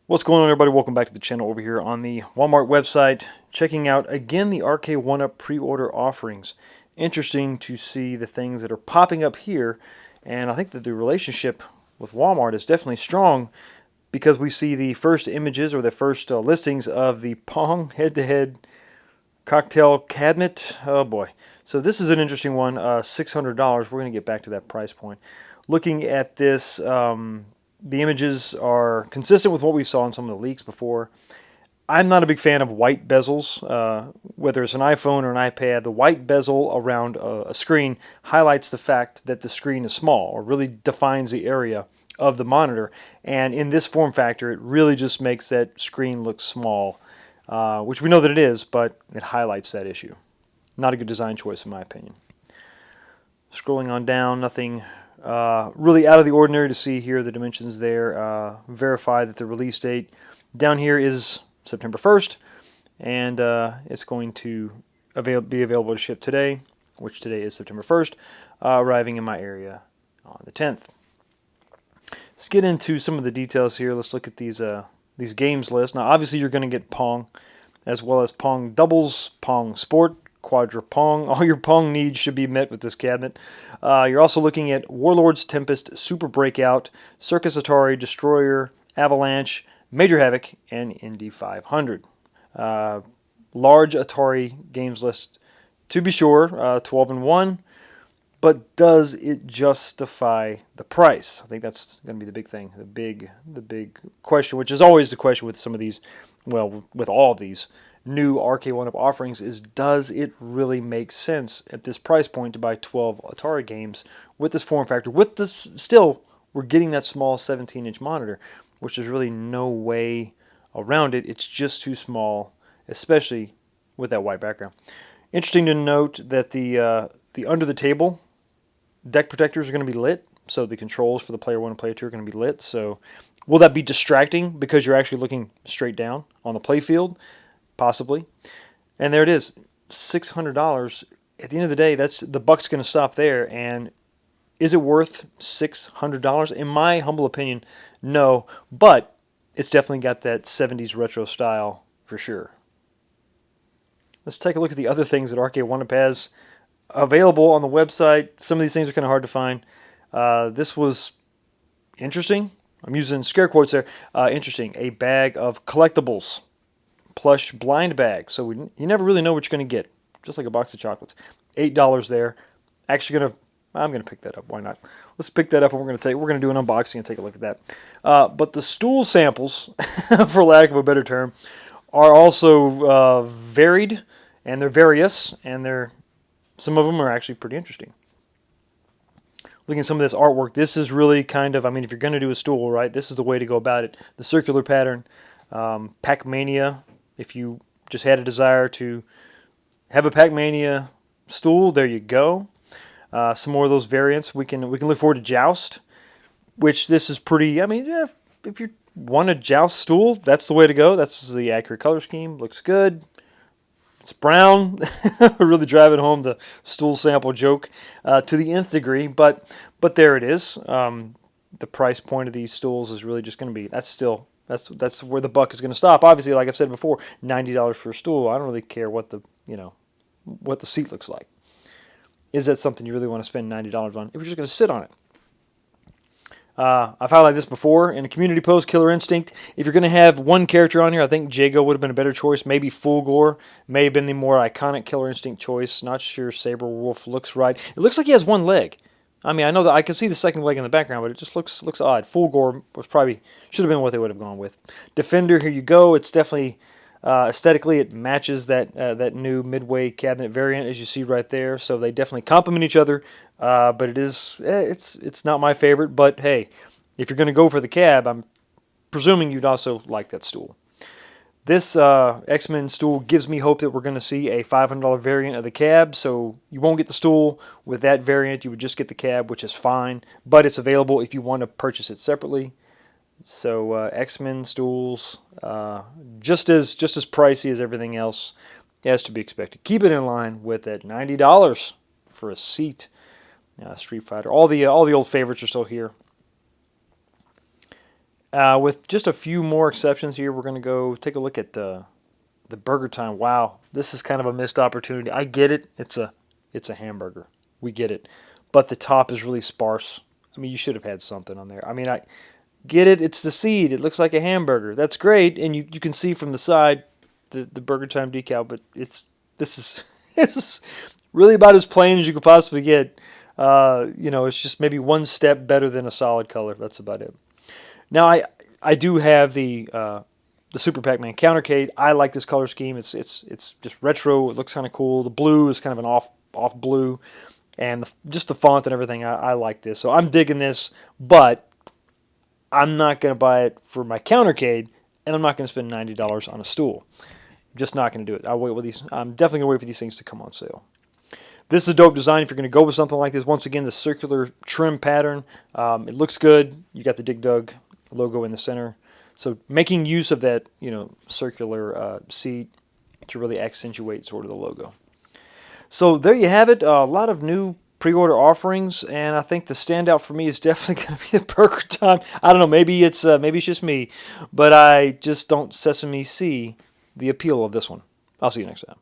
What's going on, everybody? Welcome back to the channel over here on the Walmart website. Checking out again the Arcade1up pre-order offerings. Interesting to see the things that are popping up here, and I think that the relationship with Walmart is definitely strong because we see the first images or the first listings of the Pong head-to-head cocktail cabinet. Oh boy! So this is an interesting one. $600. We're going to get back to that price point. Looking at this. The images are consistent with what we saw in some of the leaks before. I'm not a big fan of white bezels. Whether it's an iPhone or an iPad, the white bezel around a screen highlights the fact that the screen is small, or really defines the area of the monitor. And in this form factor, it really just makes that screen look small, which we know that it is, but it highlights that issue. Not a good design choice in my opinion. Scrolling on down, nothing really out of the ordinary to see here. The dimensions there verify that the release date down here is September 1st, and it's going to be available to ship today, which today is September 1st, arriving in my area on the 10th. Let's get into some of the details here. Let's look at these games list. Now, obviously, you're going to get Pong, as well as Pong Doubles, Pong Sport, Quadra Pong. All your Pong needs should be met with this cabinet. You're also looking at Warlords Tempest, Super Breakout, Circus Atari, Destroyer, Avalanche, Major Havoc, and Indy 500. Large Atari games list, to be sure, 12 in 1. But does it justify the price? I think that's going to be the big thing, the big question, which is always the question with some of these, well, with all of these new Arcade1up offerings, is does it really make sense at this price point to buy 12 Atari games with this form factor? With this, still, we're getting that small 17-inch monitor, which there's really no way around it. It's just too small, especially with that white background. Interesting to note that the under the table deck protectors are going to be lit, so the controls for the player 1 and player 2 are going to be lit. So will that be distracting because you're actually looking straight down on the play field? Possibly. And there it is, $600. At the end of the day, that's the buck's going to stop there. And is it worth $600? In my humble opinion, no. But it's definitely got that 70s retro style for sure. Let's take a look at the other things that Arcade1up has available on the website. Some of these things are kind of hard to find. This was interesting. I'm using scare quotes there. Interesting. A bag of collectibles. Plush blind bag. So you never really know what you're going to get. Just like a box of chocolates. $8 there. Actually I'm going to pick that up. Why not? Let's pick that up and we're going to do an unboxing and take a look at that. But the stool samples, for lack of a better term, are also varied, and they're various, and some of them are actually pretty interesting. Looking at some of this artwork, this is really kind of, I mean, if you're going to do a stool, right, this is the way to go about it. The circular pattern, Pacmania. If you just had a desire to have a Pacmania stool, there you go. Some more of those variants. We can look forward to Joust, which this is pretty. I mean, yeah, if you want a Joust stool, that's the way to go. That's the accurate color scheme. Looks good. It's brown. Really driving home the stool sample joke to the nth degree. But there it is. The price point of these stools is really just going to be. That's where the buck is going to stop. Obviously, like I've said before, $90 for a stool. I don't really care what the seat looks like. Is that something you really want to spend $90 on if you're just going to sit on it? I've highlighted this before in a community post, Killer Instinct. If you're going to have one character on here, I think Jago would have been a better choice. Maybe Fulgore may have been the more iconic Killer Instinct choice. Not sure Saber Wolf looks right. It looks like he has one leg. I mean, I know that I can see the second leg in the background, but it just looks odd. Fulgore should have been what they would have gone with. Defender, here you go. It's definitely aesthetically it matches that new Midway cabinet variant as you see right there. So they definitely complement each other. But it's not my favorite. But hey, if you're going to go for the cab, I'm presuming you'd also like that stool. This X-Men stool gives me hope that we're going to see a $500 variant of the cab, so you won't get the stool with that variant. You would just get the cab, which is fine, but it's available if you want to purchase it separately. So X-Men stools, just as pricey as everything else, as to be expected. Keep it in line with that $90 for a seat. Street Fighter, all the old favorites are still here. With just a few more exceptions here, we're going to go take a look at the Burger Time. Wow, this is kind of a missed opportunity. I get it. It's a hamburger. We get it. But the top is really sparse. I mean, you should have had something on there. I mean, I get it. It's the seed. It looks like a hamburger. That's great, and you can see from the side the Burger Time decal. But this is this is really about as plain as you could possibly get. It's just maybe one step better than a solid color. That's about it. Now I do have the Super Pacman Countercade. I like this color scheme. It's just retro. It looks kind of cool. The blue is kind of an off blue, and just the font and everything. I like this, so I'm digging this. But I'm not going to buy it for my Countercade, and I'm not going to spend $90 on a stool. I'm just not going to do it. I'm definitely going to wait for these things to come on sale. This is a dope design if you're going to go with something like this. Once again, the circular trim pattern. It looks good. You got the Dig Dug logo in the center. So making use of that, circular seat to really accentuate sort of the logo. So there you have it. A lot of new pre-order offerings, and I think the standout for me is definitely going to be the Burger Time. I don't know. Maybe it's just me, but I just don't sesame see the appeal of this one. I'll see you next time.